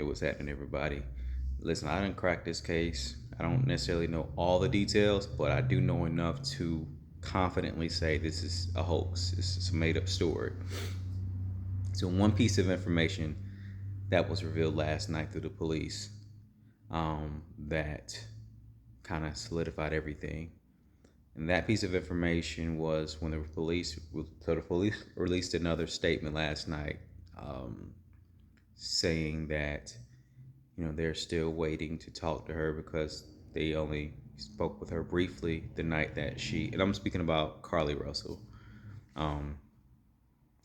what's happening, everybody? Listen, I didn't crack this case. I don't necessarily know all the details, but I do know enough to confidently say this is a hoax. This is a made up story. So, one piece of information that was revealed last night through the police that kind of solidified everything. And that piece of information was when the police released another statement last night, saying that they're still waiting to talk to her because they only spoke with her briefly the night that and I'm speaking about Carlee Russell. Um,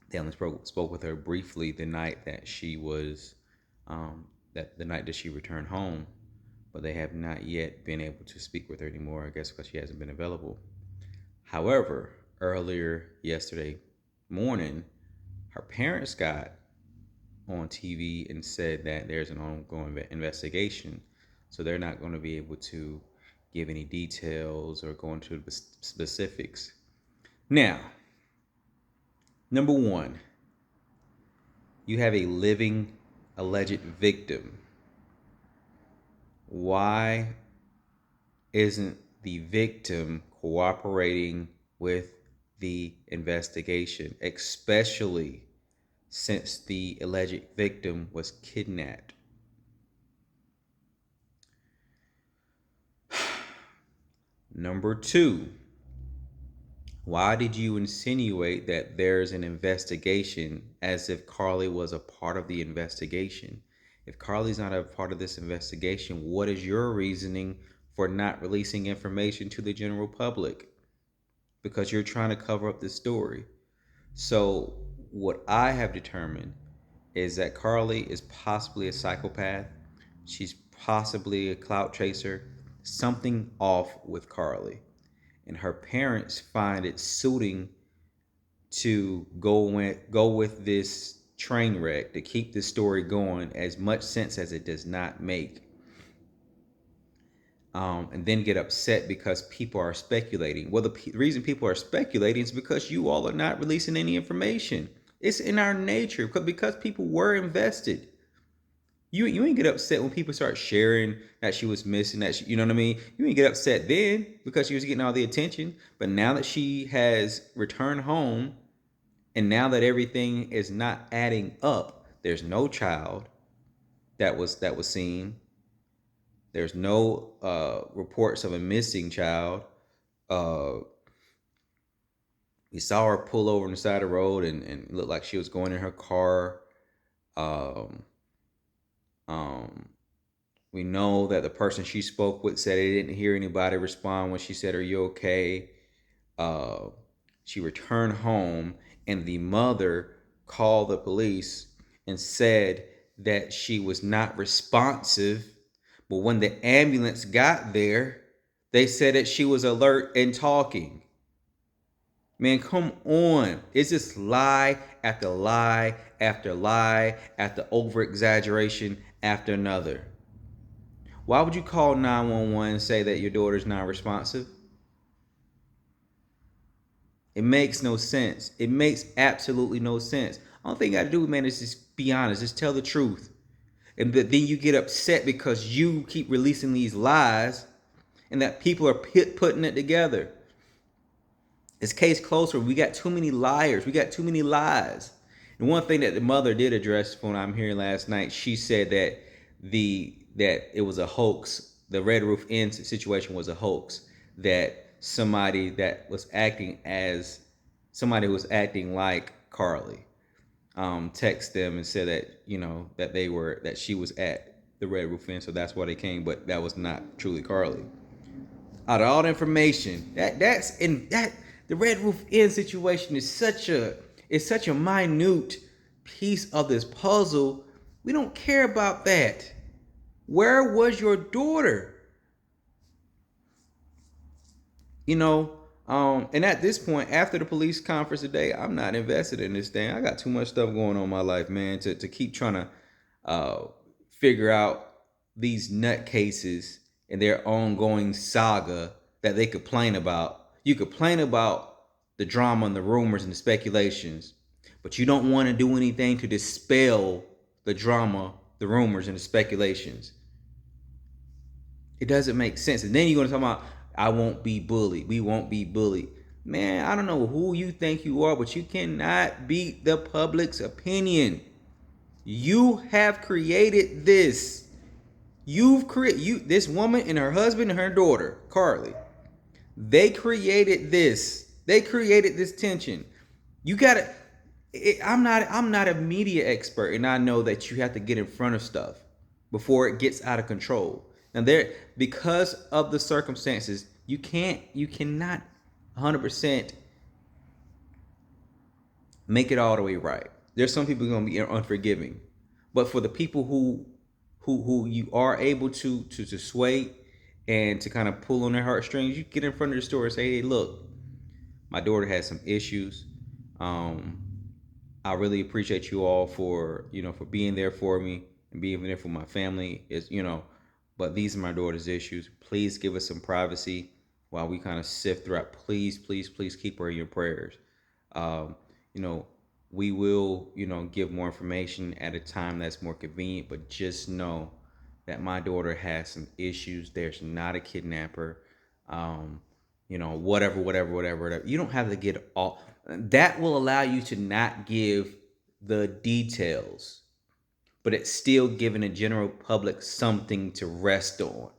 they only spoke with her briefly the night that she was that the night that she returned home, but they have not yet been able to speak with her anymore. I guess because she hasn't been available. However, earlier yesterday morning, her parents got on TV and said that there's an ongoing investigation, so they're not going to be able to give any details or go into the specifics. Now, number one, you have a living alleged victim. Why isn't the victim cooperating with the investigation, especially since the alleged victim was kidnapped? Number two, why did you insinuate that there's an investigation as if Carlee was a part of the investigation? If Carlee's not a part of this investigation, what is your reasoning for not releasing information to the general public? Because you're trying to cover up the story. So what I have determined is that Carlee is possibly a psychopath. She's possibly a clout chaser. Something off with Carlee. And her parents find it suiting to go with this train wreck to keep this story going, as much sense as it does not make. And then get upset because people are speculating. Well, the reason people are speculating is because you all are not releasing any information. It's in our nature because people were invested. You ain't get upset when people start sharing that she was missing, you know what I mean? You ain't get upset then because she was getting all the attention. But now that she has returned home, and now that everything is not adding up, there's no child that was seen. There's no reports of a missing child. We saw her pull over on the side of the road and looked like she was going in her car. We know that the person she spoke with said they didn't hear anybody respond when she said, "Are you okay?" She returned home, and the mother called the police and said that she was not responsive. But when the ambulance got there, they said that she was alert and talking. Man, come on. It's just lie after lie after lie after over exaggeration after another. Why would you call 911 and say that your daughter's not responsive? It makes no sense. It makes absolutely no sense. All thing you gotta do, man, is just be honest. Just tell the truth. And then you get upset because you keep releasing these lies and that people are putting it together. It's case closed. We got too many liars. We got too many lies. And one thing that the mother did address from what I'm hearing last night, she said that it was a hoax. The Red Roof Inn situation was a hoax. That somebody that was acting as somebody who was acting like Carlee text them and said that that she was at the Red Roof Inn, so that's why they came. But that was not truly Carlee. Out of all the information, the Red Roof Inn situation is such a minute piece of this puzzle. We don't care about that. Where was your daughter? And at this point, after the police conference today, I'm not invested in this thing. I got too much stuff going on in my life, man, to keep trying to figure out these nutcases and their ongoing saga that they complain about. You complain about the drama and the rumors and the speculations, but you don't want to do anything to dispel the drama, the rumors and the speculations. It doesn't make sense. And then you're going to talk about, I won't be bullied. We won't be bullied. Man, I don't know who you think you are, but you cannot beat the public's opinion. You have created this. This woman and her husband and her daughter, Carlee. They created this. They created this tension. You gotta. I'm not a media expert, and I know that you have to get in front of stuff before it gets out of control. Now because of the circumstances, you cannot 100% make it all the way right. There's some people gonna be unforgiving, but for the people who you are able to sway and to kind of pull on their heartstrings, you get in front of the store and say, hey, look, my daughter has some issues. I really appreciate you all for being there for me and being there for my family. But these are my daughter's issues. Please give us some privacy while we kind of sift through it. Please, please, please keep her in your prayers. We will, give more information at a time that's more convenient, but just know that my daughter has some issues. There's not a kidnapper. Whatever. You don't have to get all that. Will allow you to not give the details, but it's still giving the general public something to rest on.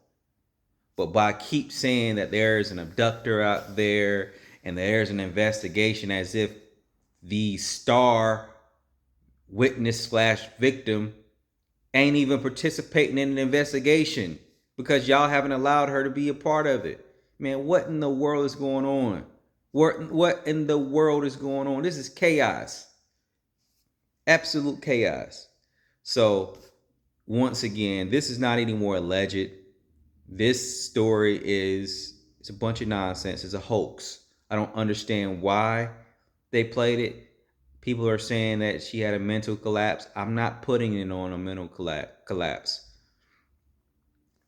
But by keep saying that there's an abductor out there and there's an investigation, as if the star witness / victim ain't even participating in an investigation because y'all haven't allowed her to be a part of it. Man, what in the world is going on? What in the world is going on? This is chaos. Absolute chaos. So, once again, this is not any more alleged. This story it's a bunch of nonsense. It's a hoax. I don't understand why they played it. People are saying that she had a mental collapse. I'm not putting it on a mental collapse.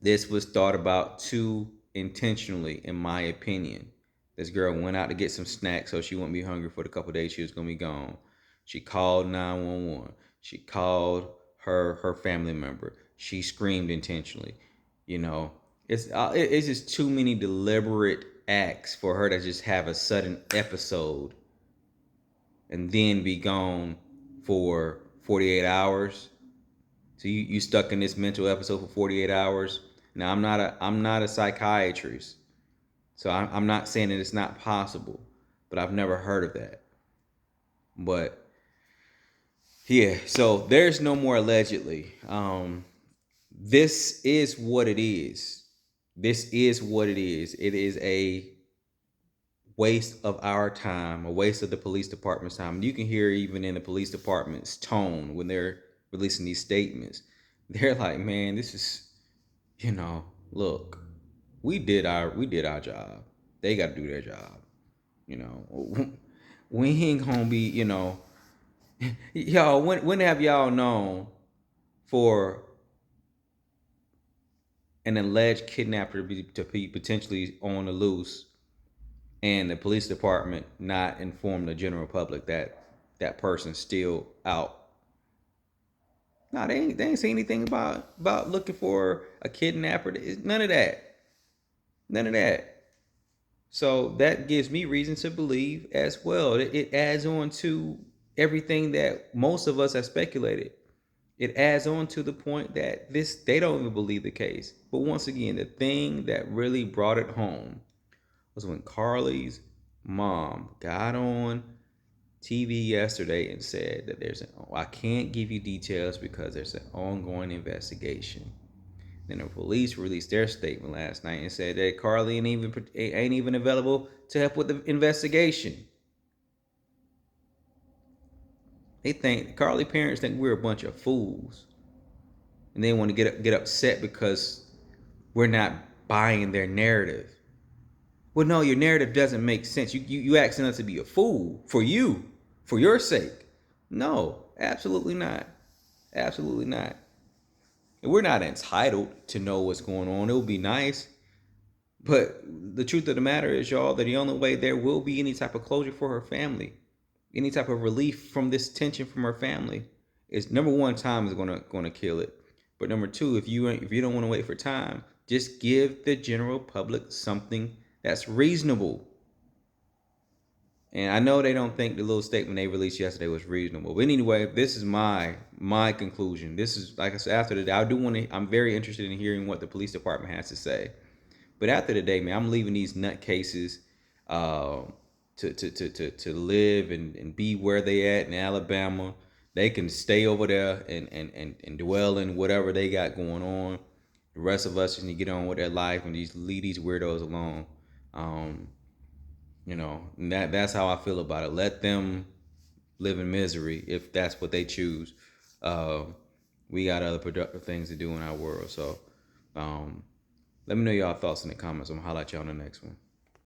This was thought about too intentionally, in my opinion. This girl went out to get some snacks so she wouldn't be hungry for the couple days she was going to be gone. She called 911. She called her family member. She screamed intentionally. It's just too many deliberate acts for her to just have a sudden episode and then be gone for 48 hours. So you stuck in this mental episode for 48 hours. Now I'm not a psychiatrist, so I'm not saying that it's not possible, but I've never heard of that. But yeah, so there's no more allegedly. This is what it is. This is what it is. It is a waste of our time, a waste of the police department's time. You can hear even in the police department's tone when they're releasing these statements. They're like, man, this is, look, we did our job. They got to do their job. We ain't gonna be, y'all. When have y'all known for an alleged kidnapper to be potentially on the loose, and the police department not inform the general public that that person's still out? No, they ain't saying anything about looking for a kidnapper. None of that. So that gives me reason to believe as well. It adds on to everything that most of us have speculated. It adds on to the point that they don't even believe the case. But once again, the thing that really brought it home was when Carlee's mom got on TV yesterday and said that I can't give you details because there's an ongoing investigation. Then the police released their statement last night and said that Carlee ain't even available to help with the investigation. Carlee parents think we're a bunch of fools, and they want to get upset because we're not buying their narrative. Well, no, your narrative doesn't make sense. You asking us to be a fool for your sake. No, absolutely not. Absolutely not. And we're not entitled to know what's going on. It would be nice. But the truth of the matter is, y'all, that the only way there will be any type of closure for her family, any type of relief from this tension from her family, is number one, time is gonna kill it. But number two, if you don't want to wait for time, just give the general public something that's reasonable. And I know they don't think the little statement they released yesterday was reasonable. But anyway, this is my conclusion. This is, like I said, after the day, I'm very interested in hearing what the police department has to say. But after the day, man, I'm leaving these nutcases uh, to live and be where they at in Alabama. They can stay over there and dwell in whatever they got going on. The rest of us just need to get on with their life and leave these weirdos alone. Um, that's how I feel about it. Let them live in misery if that's what they choose. Uh, we got other productive things to do in our world. So, let me know y'all thoughts in the comments. I'm gonna highlight y'all on the next one.